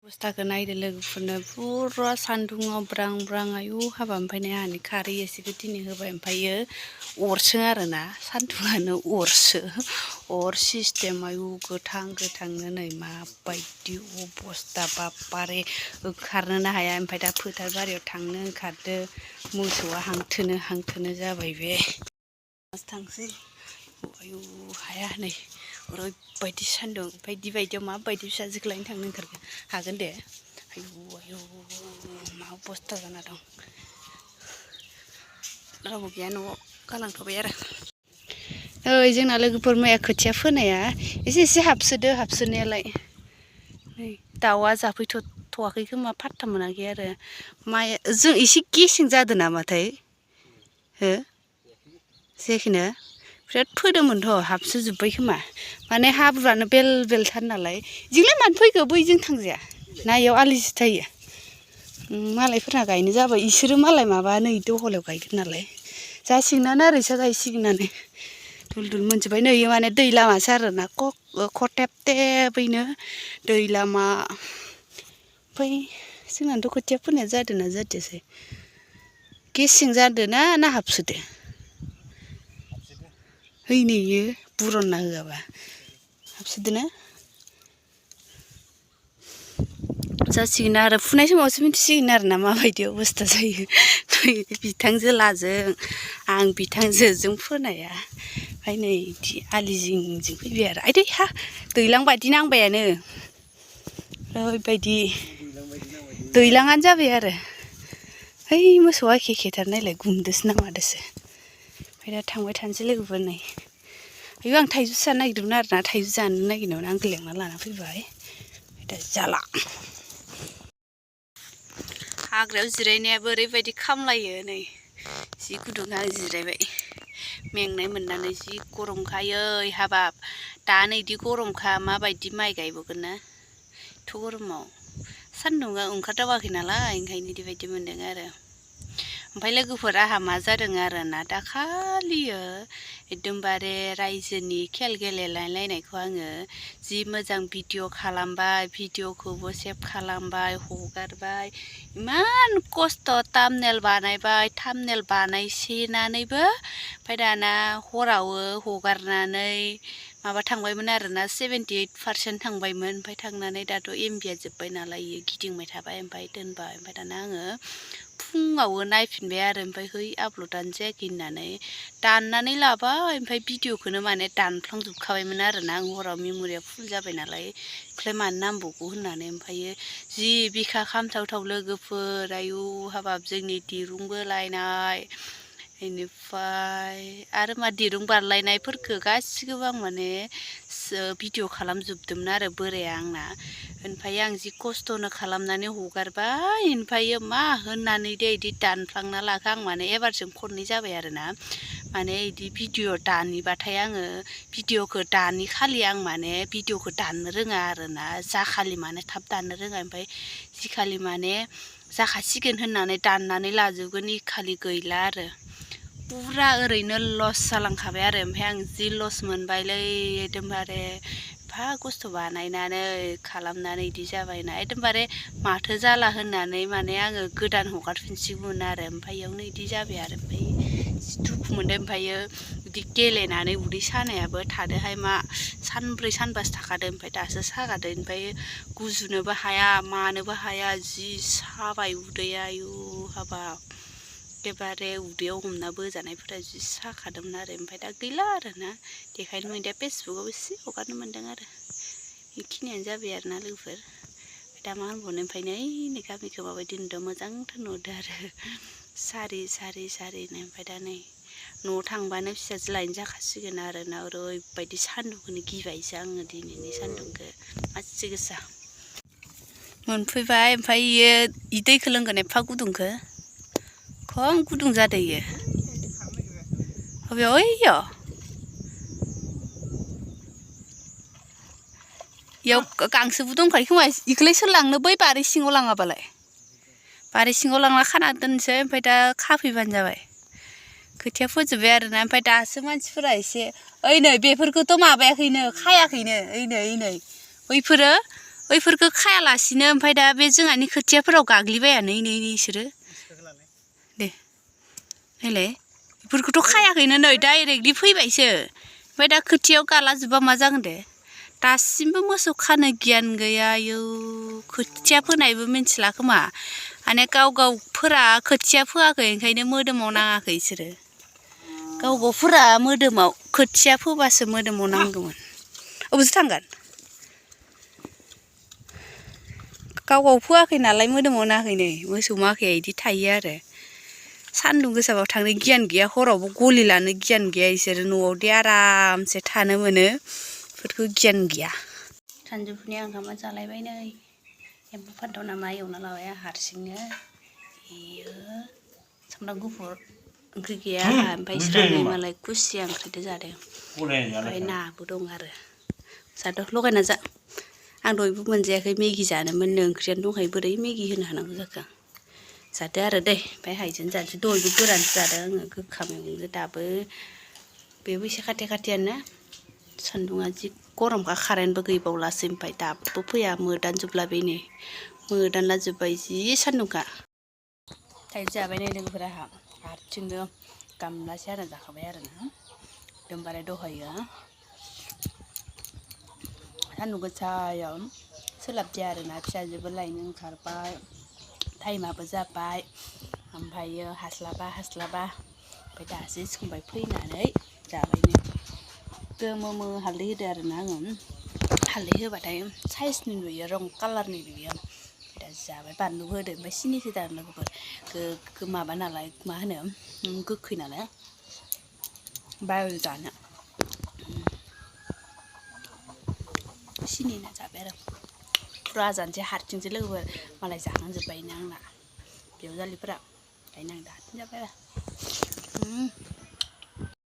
अबस्थाखौ नायदो लोगोफोरनो पुरा सान्दुङाव ब्रां ब्रां आयु हाबा ओमफ्राय आंहानि खारै एसेखौ दिनै होबाय ओमफ्रायो अरसो आरोना सान्दुङानो अरसो अर सिस्टेम आयु गोथां गोथांनो नै माबायदि अबस्था बापारे ओंखारनोनो हाया ओमफ्राय दा फोथार बारियाव थांनो ओंखारदो मोसौआ हांथोनो जाबाय बे थांसै आयु हाया नै ओरैबायदि सान्दुं ओमफ्राय बिबायदियाव माबायदि फिसाजोखौ लायनो थांनो ओंखारगोन हागोन दे आयु मा अबस्था जाना दं रावबो गैया न'आव गालांथ'बाय आरो ओइ जोंना लोगोफोर मैया खोथिया फोनाया एसे हाबसोदो हाबसोनायालाय नै दाउआ जाफैथ'वाखै खोमा फात्ता मोनाखै आरो माइ जों एसे गेसें जादों नामाथाय हो जेखिनो बिराद फोदोंमोनथ' हाबसोजोब्बाय खोमा माने हाब्रुआनो बेल बेलथार नालाय इजोंलाय मानो फैखो बैजों थांजाया ना इयाव आलिसो थायो मालायफोरना गायनो जाबाय इसोरो मालाय माबा नै दहलायाव गायगोन नालाय जासिगोनानो आरो इसा गायसिगोनानो दुल दुल मोनजोब्बाय नै इयो माने दै लामासो आरोना खथेब थेबैनो दै लामा ओमफ्राय जोंनाथ' खोथिया फोनाया जादोंना जादियासै गेसें जादोना ना हाबसोदो हैनै इयो बुरनना होआबा हाबसोदोना जासिगोन आरो फुनाय समावसो मिथिसिगोन आरो ना माबायदि अबस्था जायो बिथांजो लाजों आं बिथांजोजों फोनाया ओमफ्राय नै इदि आलि जिं फैबाय आरो आयदै हा दैलां बायदि नांबायानो ओरैबायदि दैलाङानो जाबाय आरो है मोसौआ एखेथार नायलाय गुमदोसो ना मादोसो ओमफ्राय दा थांबाय थानोसै लोगोफोर नै आयौ आं थाइजौसो जानो नागिरदोंमोन आरोना थाइजौ जानो नागिरनायावनो आंखौ लेंना लाना फैबाय ओमफ्राय दा जाला हाग्रायाव जिरायनायाबो ओरैबायदि खामलायो नै जि गुदुं आं जिरायबाय मेंनाय मोननानै जि गरमखायै हाबाब दानो इदि गरमखा माबायदि माइ गायबावगोन ना एथ' गरमाव सान्दुंआ ओंखारदावाखै नालाय ओंखायनो इदिबायदि मोन्दों आरो ओमफ्राय लोगोफोर आंहा मा जादों आरोना दाखालियो एकदमबारे रायजोनि खेल गेलेलायलायनायखौ आङो जि मोजां भिडिअ' खालामबाय भिडिअ'खौबो सेभ खालामबाय हगारबाय इमान खस्थ' थाम्बनेल बानायबाय थाम्बनेल बानायसेनानैबो ओमफ्राय दाना हराव हगारनानै माबा थांबायमोन आरोना 78% थांबायमोन ओमफ्राय थांनानै दाथ' एमबिया जोब्बाय नालाय इयो गिदिंबाय थाबाय ओमफ्राय दोनबाय ओमफ्राय दाना आङो फुङाव नायफिनबाय आरो ओमफ्राय है आपल'डआनो जायाखै होननानै दाननानै लाबाय ओमफ्राय भिडिअ'खौनो माने दानफ्लांजोबखाबायमोन आरोना आं हराव मेम'रिया फुल जाबाय नालाय ओमफ्राय मानो नांबावगौ होननानै ओमफ्रायो जि बिखा खामथावथाव लोगोफोर आयु हाबाब जोंनि दिरुं बोलायनाय बेनिफ्राय आरो मा दिरुं बारलायनायफोरखौ गासिखौबो आं माने भिडिअ' खालामजोबदोंमोन आरो बोराया आंना ओमफ्राय आं जि खस्थ'नो खालामनानै हगारबाय ओमफ्रायो मा होननानै दे इदि दानफ्लांना लाखो आं माने एबारजों खननै जाबाय आरोना माने इदि भिडिअ' दानिबाथाय आङो भिडिअ'खौ दानि खालि आं माने भिडिअ'खौ दाननो रोङा आरोना जाखालि माने थाब दाननो रोङा ओमफ्राय जिखालि माने जाखासिगोन होननानै दाननानै लाजोबगोन इखालि गैला आरो पुरा ओरैनो लस जालांखाबाय आरो ओमफ्राय आं जि लस मोनबायलै एकदमबारे एफा खस्थ' बानायनानै खालामनानै इदि जाबायना एकदमबारे माथो जाला होननानै माने आङो गोदान हगारफिनसिगौमोन आरो ओमफ्राय इयावनो इदि जाबाय आरो ओमफ्राय जि दुखु मोनदों ओमफ्रायो बिदि गेलेनानै उदै सानायाबो थादोहाय मा सानब्रै सानबासो थाखादों ओमफ्राय दासो सागादों ओमफ्राय गुजुनोबो हाया मानोबो हाया जि साबाय उदैया आयु हाबाब एखेबारे उदैयाव हमना बोजानायफोरा जि साखादोंमोन आरो ओमफ्राय दा गैला आरोना देखायनो मोनदिया फेसबुकआव एसे हगारनो मोन्दों आरो बेखिनियानो जाबाय आरोना लोगोफोर दा मा होनबावनो ओमफ्राय नै गामिखौ माबायदि नुदों मोजांथार नुदों आरो सारि सारिनो ओमफ्राय दा नै न'आव थांबानो फिसाजो लायनो जाखासिगोन आरोना ओरैबायदि सान्दुंखौनो गिबायसो आङो दिनैनि सान्दुंखौ मासि गोसा मोनफैबाय ओमफ्राय इयो दैखौ लोंगोन एफा गुदुंखौ खम गुदुं जादों इयो बबेयाव ओइयाव इयाव गांसोबो दंखायो खोमा इखौलाय सोर लांनो बै बारि सिङाव लाङाबालाय बारि सिङाव लांना खाना दोनसै ओमफ्राय दा खाफैबानो जाबाय खोथिया फोजोब्बाय आरोना ओमफ्राय दासो मानसिफोरा एसे ओइ नै बेफोरखौथ' माबायाखैनो खायाखैनो ओइ नै बैफोरो बैफोरखौ खायालासिनो ओमफ्राय दा बे जोंहानि खोथियाफोराव गाग्लिबाया नै इसोरो दे नायलाय बेफोरखौथ' खायाखैनो नै डाइरेक्टलि फैबायसो ओमफ्राय दा खोथियाव गालाजोबबा मा जागोन दे दासिमबो मोसौ खानो गियान गैया आयौ खोथिया फोनायबो मिन्थिला खोमा माने गावफोरा खोथिया फोआखै ओंखायनो मोदोमाव नाङाखै इसोरो गावफोरा मोदोमाव खोथिया फोबासो मोदोमाव नांगौमोन अबेसो थांगोन गाव फोआखै नालाय मोदोमाव नाङाखै नै मोसौ माखाया इदि थायो आरो सान्दुं गोसाबाव थांनो गियान गैया हरावबो गलि लानो गियान गैया इसोरो न'आवदि आरामसे थानो मोनो बेफोरखौ गियान गैया सानजौफुनि ओंखामा जालायबाय नै एम्फौ फान्थाव नामा एवना लाबाय हारसिंनो इयो सामब्राम गुफुर ओंख्रि गैया आंहा ओमफ्राय स्रानै मालाय खुसिया ओंख्रिजों जादों ओमफ्राय नाबो दं आरो जादो लगायना जा आं दहायबो मोनजायाखै मेगि जानोमोननो ओंख्रियानो दंखायो बोरै मेगि होनो हानांगौ जाखो जादो आरो दै ओमफ्राय हाइजें जानोसै दहायबो गोरानसो जादों आङो गोखा मैगंजों दाबो बेबो एसे खाथि सान्दुङा जि गरमखा कारेन्टबो गैबावलासो ओमफ्राय दाबो फैया मोदानजोबलाबाय नै मोदानला जोब्बाय जि सान्दुंखा थाइजौ जाबाय नै लोगोफोरा हारसिंनो गामलासे आरो जाखाबाय आरोना एकदमबारे दहायो सान्दुं गोसायाव सोलाबदिया आरोना फिसाजोबो लायनो ओंखारबाय टाइमाबो जाबाय ओमफ्रायो हास्लाबा ओमफ्राय दासो संबाय फैनानै जाबायनो गोमो हालदै होदो आरोना आङो हालदै होबाथाय साइसनि नुयो रं कालारनि नुयो दा जाबाय बानलुबो होदो ओमफ्राय सिनि होदो आरो लोगोफोर माबा नालाय मा होनो गोखै नालाय बायो जानो सिनि होना जाबाय आरो फुरा जानोसै हारसिंसो लोगोफोर मालाय जाखांजोब्बायनो आंना बिहाव जालिफोरा ओंखायनो आं दा हारसिं जाबाय आरो